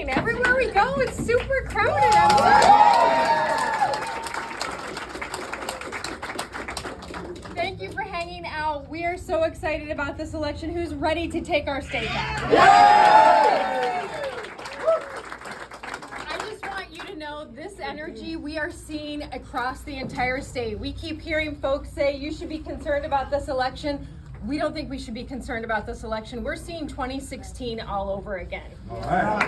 amazing. Everywhere we go, it's super crowded. Thank you for hanging out. We are so excited about this election. Who's ready to take our state back? I just want you to know this energy we are seeing across the entire state. We keep hearing folks say you should be concerned about this election. We don't think we should be concerned about this election. We're seeing 2016 all over again. All right.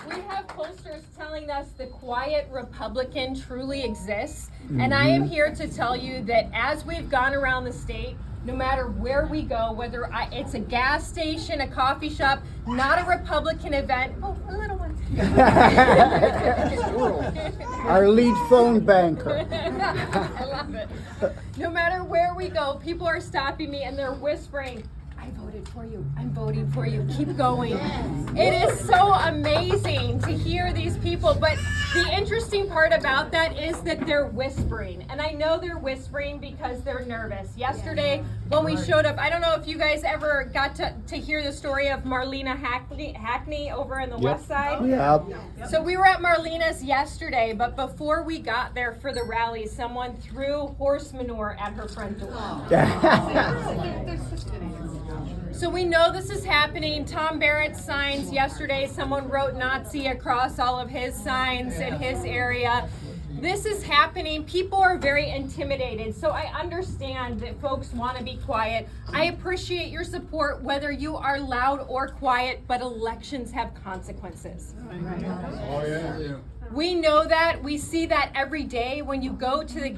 We have posters telling us the quiet Republican truly exists. And I am here to tell you that as we've gone around the state, no matter where we go, whether it's a gas station, a coffee shop, not a Republican event. Oh, a little one. Our lead phone banker. I love it. No matter where we go, people are stopping me and they're whispering, I voted for you. I'm voting for you. Keep going. It is so amazing to hear these people. But the interesting part about that is that they're whispering. And I know they're whispering because they're nervous. Yesterday, when we showed up, I don't know if you guys ever got to hear the story of Marlena Hackney over in the West Side. Yep. So we were at Marlena's yesterday, but before we got there for the rally, someone threw horse manure at her front door. So we know this is happening. Tom Barrett's signs yesterday, someone wrote Nazi across all of his signs in his area. This is happening. People are very intimidated. So I understand that folks want to be quiet. I appreciate your support, whether you are loud or quiet, but elections have consequences. Oh, yeah. We know that. We see that every day. When you go to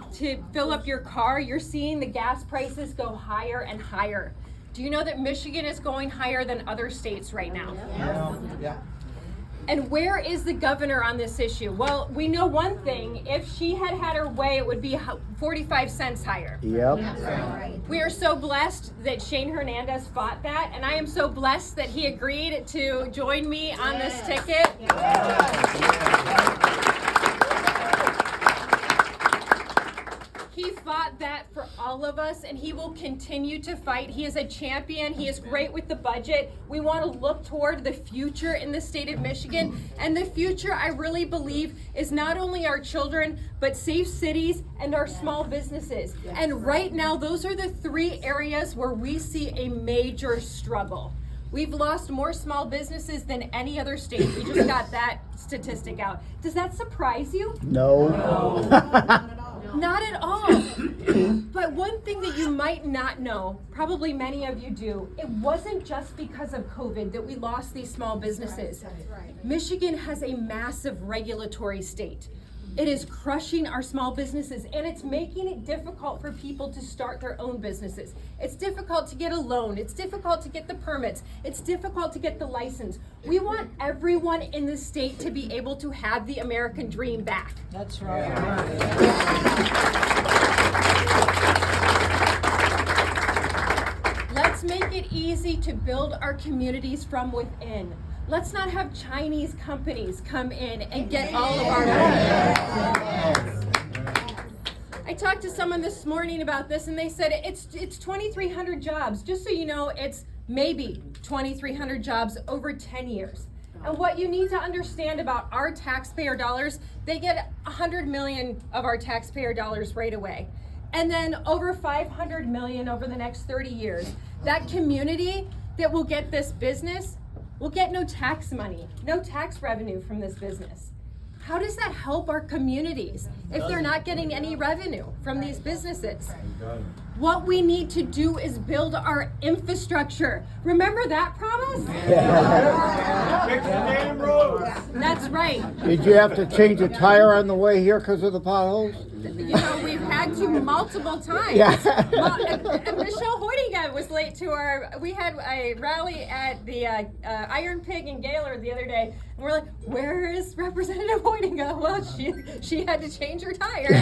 fill up your car, you're seeing the gas prices go higher and higher. Do you know that Michigan is going higher than other states right now? Yeah. And where is the governor on this issue? Well, we know one thing. If she had had her way, it would be 45 cents higher. Yep. We are so blessed that Shane Hernandez fought that, and I am so blessed that he agreed to join me on this ticket. He fought that for all of us, and he will continue to fight. He is a champion. He is great with the budget. We want to look toward the future in the state of Michigan. And the future, I really believe, is not only our children, but safe cities and our small businesses. And right now, those are the three areas where we see a major struggle. We've lost more small businesses than any other state. We just got that statistic out. Does that surprise you? No. Not at all. But one thing that you might not know, probably many of you do, it wasn't just because of COVID that we lost these small businesses. Michigan has a massive regulatory state. It is crushing our small businesses, and it's making it difficult for people to start their own businesses. It's difficult to get a loan. It's difficult to get the permits. It's difficult to get the license. We want everyone in the state to be able to have the American dream back. That's right. Let's make it easy to build our communities from within. Let's not have Chinese companies come in and get all of our money. I talked to someone this morning about this, and they said it's 2,300 jobs. Just so you know, it's maybe 2,300 jobs over 10 years. And what you need to understand about our taxpayer dollars, they get 100 million of our taxpayer dollars right away. And then over 500 million over the next 30 years. That community that will get this business will get no tax money, no tax revenue from this business. How does that help our communities if they're not getting any revenue from these businesses? What we need to do is build our infrastructure. Remember that promise? Fix the damn roads. That's right. Did you have to change a tire on the way here because of the potholes? You know, we've had to multiple times. Yeah. And Michelle Hoytinga was late to we had a rally at the Iron Pig in Gaylord the other day. And we're like, where is Representative Hoytinga? Well, she had to change her tire.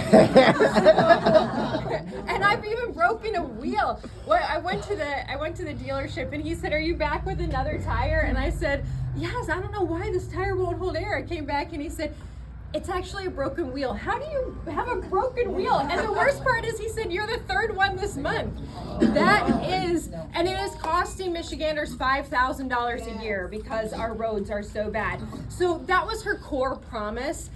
And I've even broken a wheel. Well, I went to the dealership, and he said, "Are you back with another tire?" And I said, "Yes, I don't know why this tire won't hold air." I came back and he said, it's actually a broken wheel. How do you have a broken wheel? And the worst part is he said, you're the third one this month. That is, and it is costing Michiganders $5,000 a year because our roads are so bad. So that was her core promise.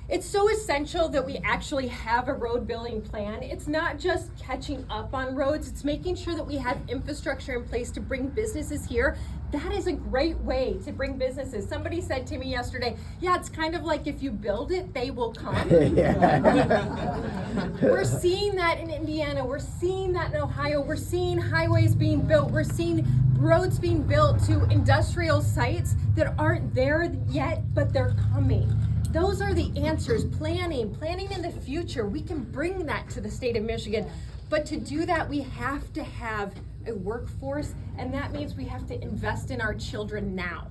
It's so essential that we actually have a road building plan. It's not just catching up on roads, it's making sure that we have infrastructure in place to bring businesses here. That is a great way to bring businesses. Somebody said to me yesterday, yeah, it's kind of like if you build it, they will come. We're seeing that in Indiana, we're seeing that in Ohio, we're seeing highways being built, we're seeing roads being built to industrial sites that aren't there yet, but they're coming. Those are the answers. Planning in the future. We can bring that to the state of Michigan. But to do that, we have to have a workforce, and that means we have to invest in our children now.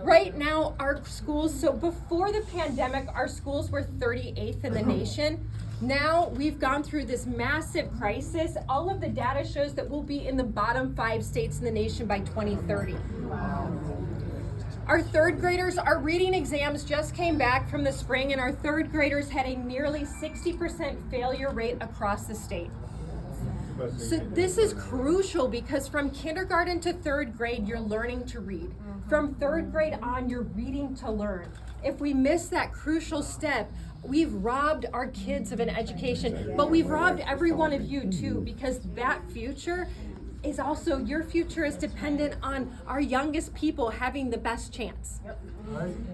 Right now, our schools, so before the pandemic, our schools were 38th in the nation. Now we've gone through this massive crisis. All of the data shows that we'll be in the bottom 5 states in the nation by 2030. Our third graders, our reading exams just came back from the spring, and our third graders had a nearly 60% failure rate across the state. So this is crucial because from kindergarten to third grade, you're learning to read. From third grade on, you're reading to learn. If we miss that crucial step, we've robbed our kids of an education, but we've robbed every one of you too, because that future is also, your future is dependent on our youngest people having the best chance.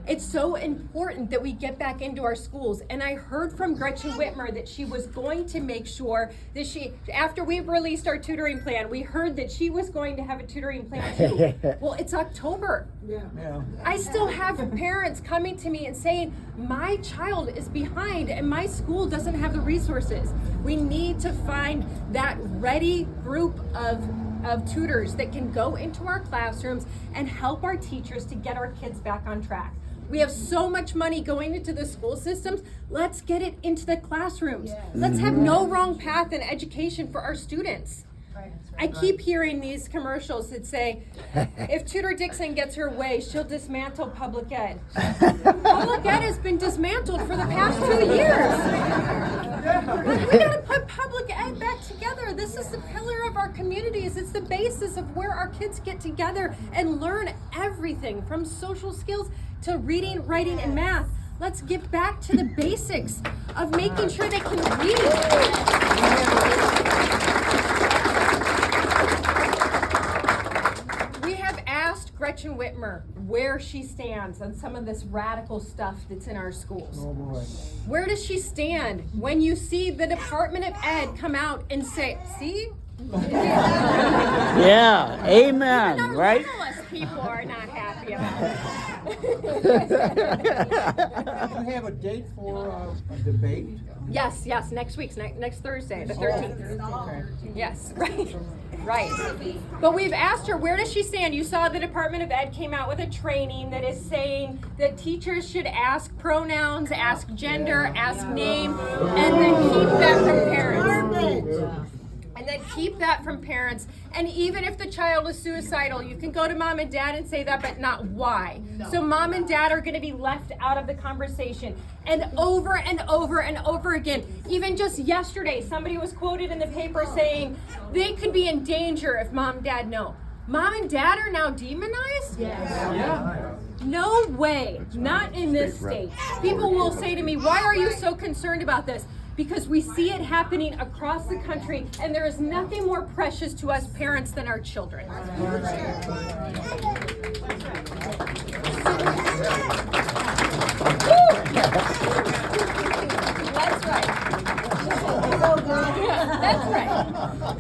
It's so important that we get back into our schools. And I heard from Gretchen Whitmer that she was going to make sure that after we released our tutoring plan, we heard that she was going to have a tutoring plan too. Well, it's October. Yeah. I still have parents coming to me and saying, my child is behind and my school doesn't have the resources. We need to find that ready group of tutors that can go into our classrooms and help our teachers to get our kids back on track. We have so much money going into the school systems. Let's get it into the classrooms. Yes. Let's have no wrong path in education for our students. I keep hearing these commercials that say, if Tudor Dixon gets her way, she'll dismantle public ed. Public ed has been dismantled for the past 2 years. But we gotta put public ed back together. This is the pillar of our communities. It's the basis of where our kids get together and learn everything from social skills to reading, writing, and math. Let's get back to the basics of making sure they can read. Gretchen Whitmer, where she stands on some of this radical stuff that's in our schools. Oh boy. Where does she stand when you see the Department of Ed come out and say, see? Yeah, amen, even our right? journalist people are not happy about it. Do you have a date for a debate? Yes, next week, next Thursday, the 13th. Yes, right. But we've asked her, where does she stand? You saw the Department of Ed came out with a training that is saying that teachers should ask pronouns, ask gender, ask name, and then keep that from parents. And even if the child is suicidal, you can go to mom and dad and say that, but not why. No. So mom and dad are going to be left out of the conversation. And over and over and over again, even just yesterday, somebody was quoted in the paper saying they could be in danger if mom and dad know. Mom and dad are now demonized? Yes. Yeah. No way, not in this state. People will say to me, why are you so concerned about this? Because we see it happening across the country, and there is nothing more precious to us parents than our children. That's right.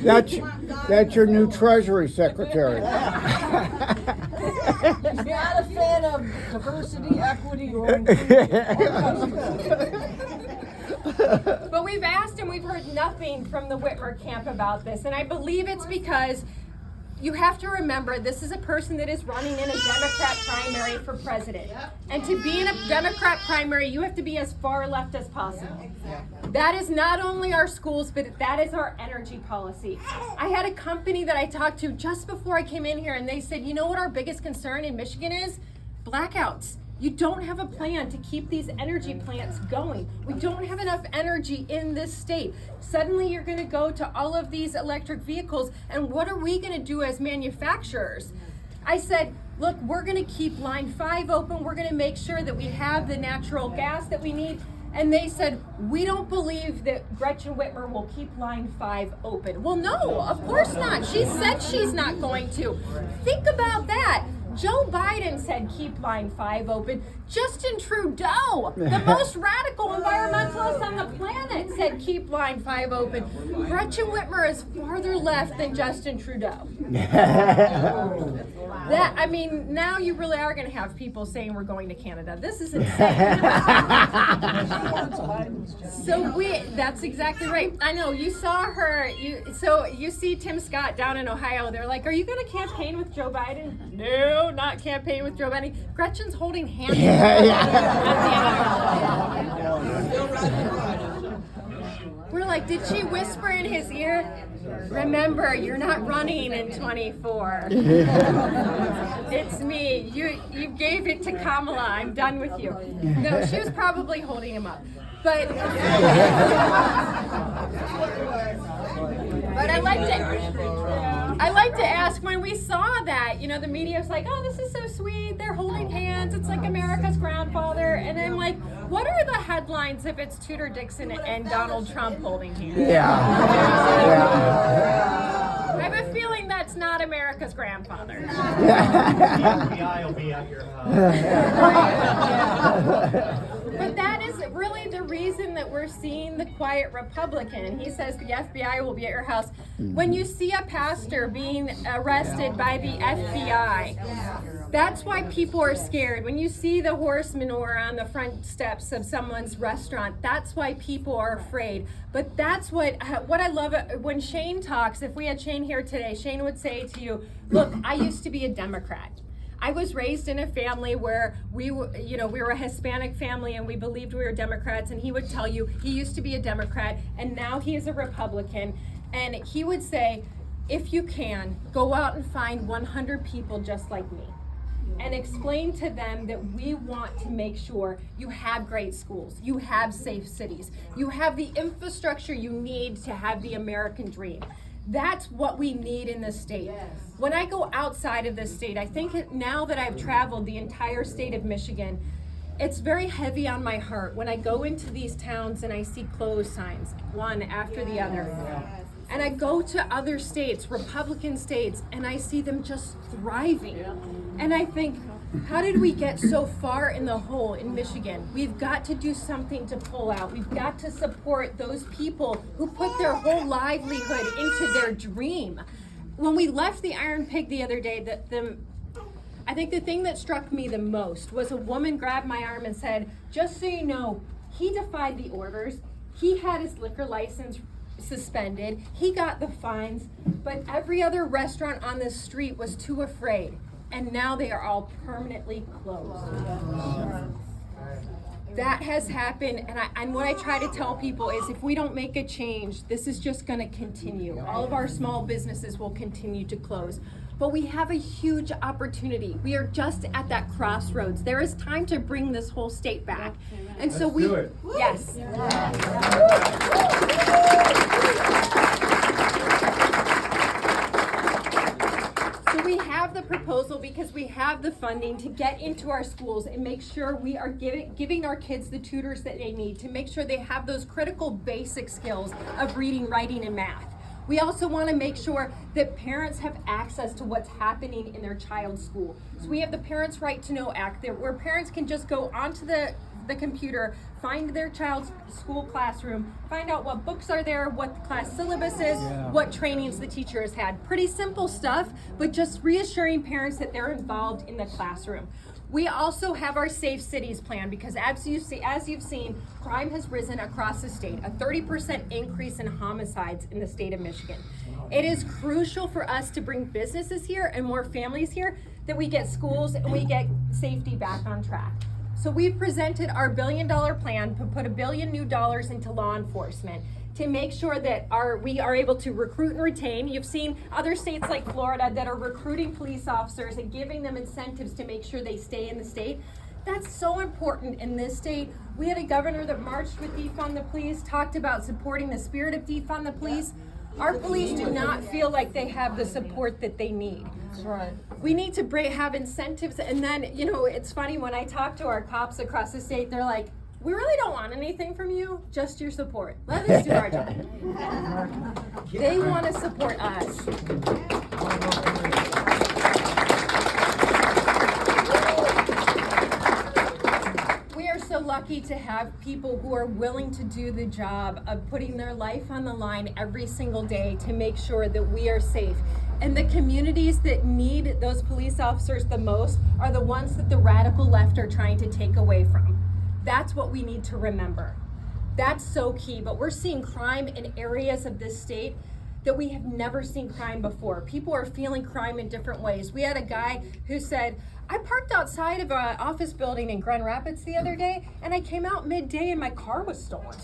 That's right. That's your new Treasury Secretary. Not a fan of diversity, equity, or inclusion. But we've asked and we've heard nothing from the Whitmer camp about this. And I believe it's because you have to remember this is a person that is running in a Democrat primary for president. And to be in a Democrat primary, you have to be as far left as possible. That is not only our schools, but that is our energy policy. I had a company that I talked to just before I came in here, and they said, you know what our biggest concern in Michigan is? Blackouts. You don't have a plan to keep these energy plants going. We don't have enough energy in this state. Suddenly you're going to go to all of these electric vehicles, and what are we going to do as manufacturers? I said, look, we're going to keep line 5 open. We're going to make sure that we have the natural gas that we need. And they said, we don't believe that Gretchen Whitmer will keep line 5 open. Well, no, of course not. She said she's not going to. Think about that. Joe Biden said keep line 5 open. Justin Trudeau, the most radical environmentalist on the planet, said keep line 5 open. Gretchen Whitmer is farther left than Justin Trudeau. Now you really are going to have people saying we're going to Canada. This is insane. That's exactly right. I know, you saw her, you see Tim Scott down in Ohio. They're like, are you going to campaign with Joe Biden? No, not campaign with Joe Biden. Gretchen's holding hands. We're like, did she whisper in his ear? Remember, you're not running in 24. It's me. You gave it to Kamala. I'm done with you. No, she was probably holding him up. But I like to ask, when we saw that, the media was like, oh, this is so sweet. They're holding hands. It's like America's grandfather. And I'm like, what are the headlines if it's Tudor Dixon and Donald Trump holding hands? Yeah. I have a feeling that's not America's grandfather. The FBI will be at your house. But that is really the reason that we're seeing the quiet Republican. He says the FBI will be at your house. When you see a pastor being arrested by the FBI, that's why people are scared. When you see the horse manure on the front steps of someone's restaurant, that's why people are afraid. But that's what I love when Shane talks. If we had Shane here today, Shane would say to you, look, I used to be a Democrat. I was raised in a family where we were a Hispanic family and we believed we were Democrats, and he would tell you he used to be a Democrat and now he is a Republican, and he would say, if you can, go out and find 100 people just like me and explain to them that we want to make sure you have great schools, you have safe cities, you have the infrastructure you need to have the American dream. That's what we need in this state. Yes. When I go outside of this state, I think now that I've traveled the entire state of Michigan, it's very heavy on my heart when I go into these towns and I see closed signs, one after the other. Yes. And I go to other states, Republican states, and I see them just thriving. Yeah. And I think, how did we get so far in the hole in Michigan? We've got to do something to pull out. We've got to support those people who put their whole livelihood into their dream. When we left the Iron Pig the other day, I think the thing that struck me the most was a woman grabbed my arm and said, just so you know, he defied the orders. He had his liquor license suspended. He got the fines, but every other restaurant on this street was too afraid. And now they are all permanently closed. That has happened, and what I try to tell people is if we don't make a change, this is just going to continue. All of our small businesses will continue to close. But we have a huge opportunity. We are just at that crossroads. There is time to bring this whole state back. And so Let's do it. Yes. We have the proposal because we have the funding to get into our schools and make sure we are giving our kids the tutors that they need to make sure they have those critical basic skills of reading, writing, and math. We also want to make sure that parents have access to what's happening in their child's school. So we have the Parents' Right to Know Act where parents can just go onto the computer, find their child's school classroom, find out what books are there, what the class syllabus is, what trainings the teacher has had. Pretty simple stuff, but just reassuring parents that they're involved in the classroom. We also have our Safe Cities plan because as you've seen, crime has risen across the state, a 30% increase in homicides in the state of Michigan. It is crucial for us to bring businesses here and more families here, that we get schools and we get safety back on track. So we've presented our $1 billion plan to put $1 billion new dollars into law enforcement to make sure that we are able to recruit and retain. You've seen other states like Florida that are recruiting police officers and giving them incentives to make sure they stay in the state. That's so important in this state. We had a governor that marched with defund the police, talked about supporting the spirit of defund the police. Our police do not feel like they have the support that they need. That's right. We need to have incentives, and then, you know, it's funny when I talk to our cops across the state, they're like, we really don't want anything from you, just your support. Let us do our job. They want to support us. We are so lucky to have people who are willing to do the job of putting their life on the line every single day to make sure that we are safe. And the communities that need those police officers the most are the ones that the radical left are trying to take away from. That's what we need to remember. That's so key. But we're seeing crime in areas of this state that we have never seen crime before. People are feeling crime in different ways. We had a guy who said, I parked outside of an office building in Grand Rapids the other day, and I came out midday and my car was stolen.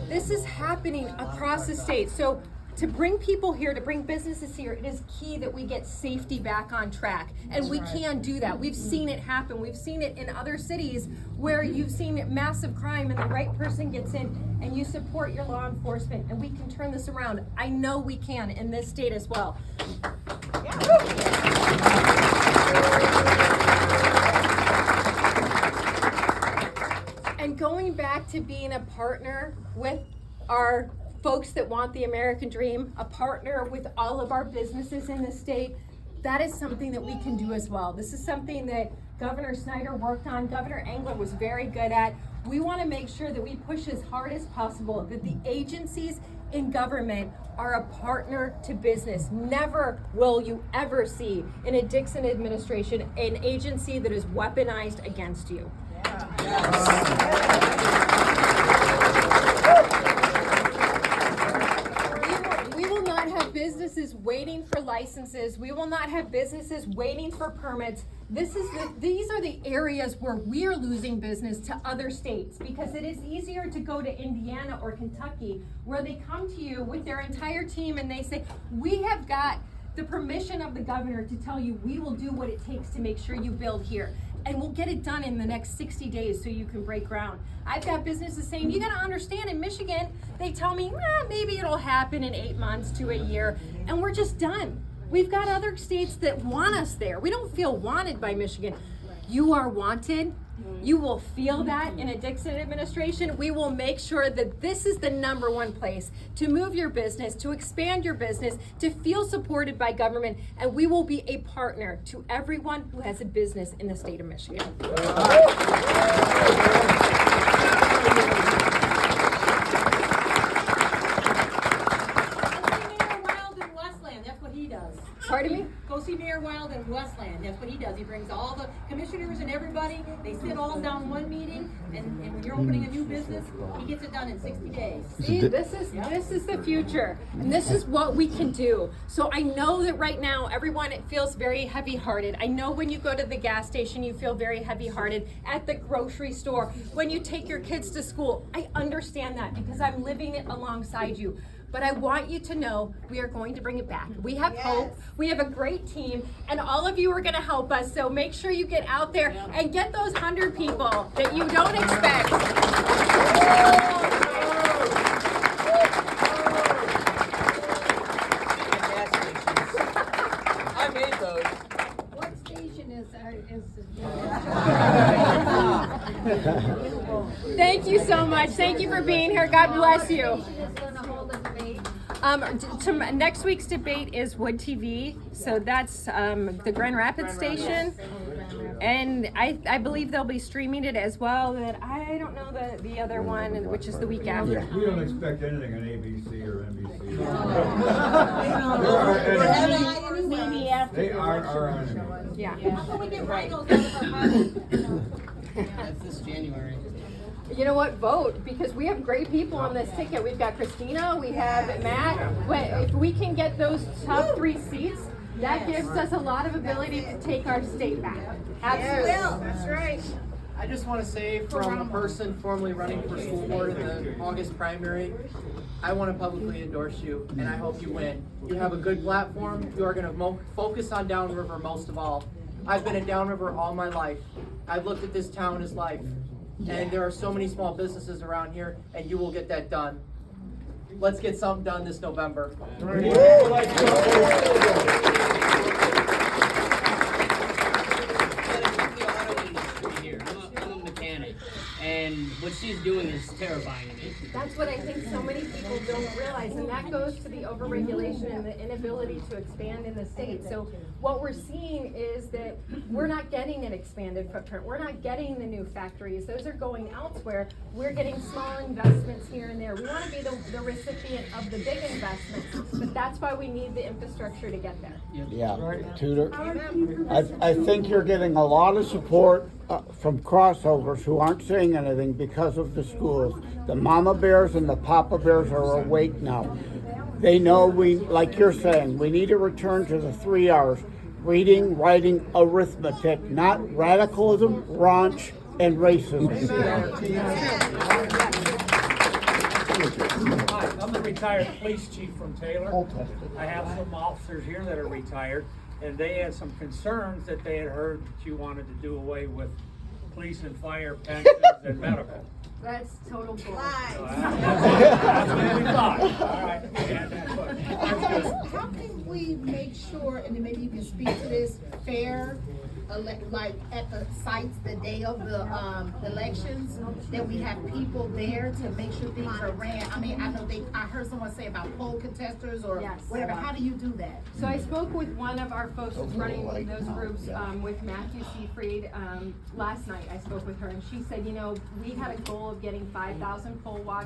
This is happening across the state. So to bring people here, to bring businesses here, it is key that we get safety back on track. And we can do that. We've seen it happen. We've seen it in other cities where you've seen massive crime and the right person gets in and you support your law enforcement, and we can turn this around. I know we can in this state as well. And going back to being a partner with our folks that want the American dream, a partner with all of our businesses in the state, that is something that we can do as well. This is something that Governor Snyder worked on, Governor Engler was very good at. We want to make sure that we push as hard as possible, that the agencies in government are a partner to business. Never will you ever see in a Dixon administration an agency that is weaponized against you. We will not have businesses waiting for licenses. We will not have businesses waiting for permits. These are the areas where we are losing business to other states, because it is easier to go to Indiana or Kentucky, where they come to you with their entire team and they say, we have got the permission of the governor to tell you we will do what it takes to make sure you build here. And we'll get it done in the next 60 days so you can break ground. I've got businesses saying, you gotta understand, in Michigan, they tell me, maybe it'll happen in 8 months to a year, and we're just done. We've got other states that want us there. We don't feel wanted by Michigan. You are wanted. You will feel that in a Dixon administration. We will make sure that this is the number one place to move your business, to expand your business, to feel supported by government, and we will be a partner to everyone who has a business in the state of Michigan. Pardon me? Go see Mayor Wild in Westland. That's what he does. He brings all the commissioners and everybody. They sit all down one meeting, and when you're opening a new business, he gets it done in 60 days. See, this is the future, and this is what we can do. So I know that right now, everyone, it feels very heavy-hearted. I know when you go to the gas station, you feel very heavy-hearted. At the grocery store, when you take your kids to school, I understand that because I'm living it alongside you. But I want you to know we are going to bring it back. We have hope. We have a great team, and all of you are going to help us. So make sure you get out there and get those 100 people that you don't expect. I made those. What station is Thank you so much. Thank you for being here. God bless you. Next week's debate is Wood TV, so that's the Grand Rapids station, and I believe they'll be streaming it as well. That I don't know the other one, which is the week after. We don't expect anything on ABC or NBC. maybe after. They are our enemies. Yeah. How can we get rhinos out of our houses? That's this January. You know what? Vote, because we have great people on this ticket. We've got Christina, we have Matt. If we can get those top 3 seats, that gives us a lot of ability to take our state back. Absolutely. That's right. I just want to say, from a person formerly running for school board in the August primary, I want to publicly endorse you, and I hope you win. You have a good platform. You are going to focus on downriver most of all, I've been in Downriver all my life. I've looked at this town as life. And there are so many small businesses around here, and you will get that done. Let's get something done this November. Here. I'm a mechanic, and what she's doing is terrifying to me. That's what I think so many people don't realize, and that goes to the overregulation and the inability to expand in the state. So what we're seeing is that we're not getting an expanded footprint. We're not getting the new factories. Those are going elsewhere. We're getting small investments here and there. We want to be the recipient of the big investments, but that's why we need the infrastructure to get there. Yeah, Tudor. I think you're getting a lot of support from crossovers who aren't saying anything because of the schools. The mama bears and the papa bears are awake now. They know like you're saying, we need to return to the 3 R's. Reading, writing, arithmetic, not radicalism, raunch, and racism. Hi, I'm the retired police chief from Taylor. I have some officers here that are retired, and they had some concerns that they had heard that you wanted to do away with police and fire pensions and medical. That's total bull. That's what we thought. All right. How can we make sure, and then maybe you can speak to this, fair, like at the sites the day of the elections, that we have people there to make sure things are ran? I mean, I heard someone say about poll contesters or Yes. whatever. How do you do that? So I spoke with one of our folks who's running those groups, with Matthew Seafried, last night. I spoke with her, and she said, we had a goal of getting 5,000 poll watchers.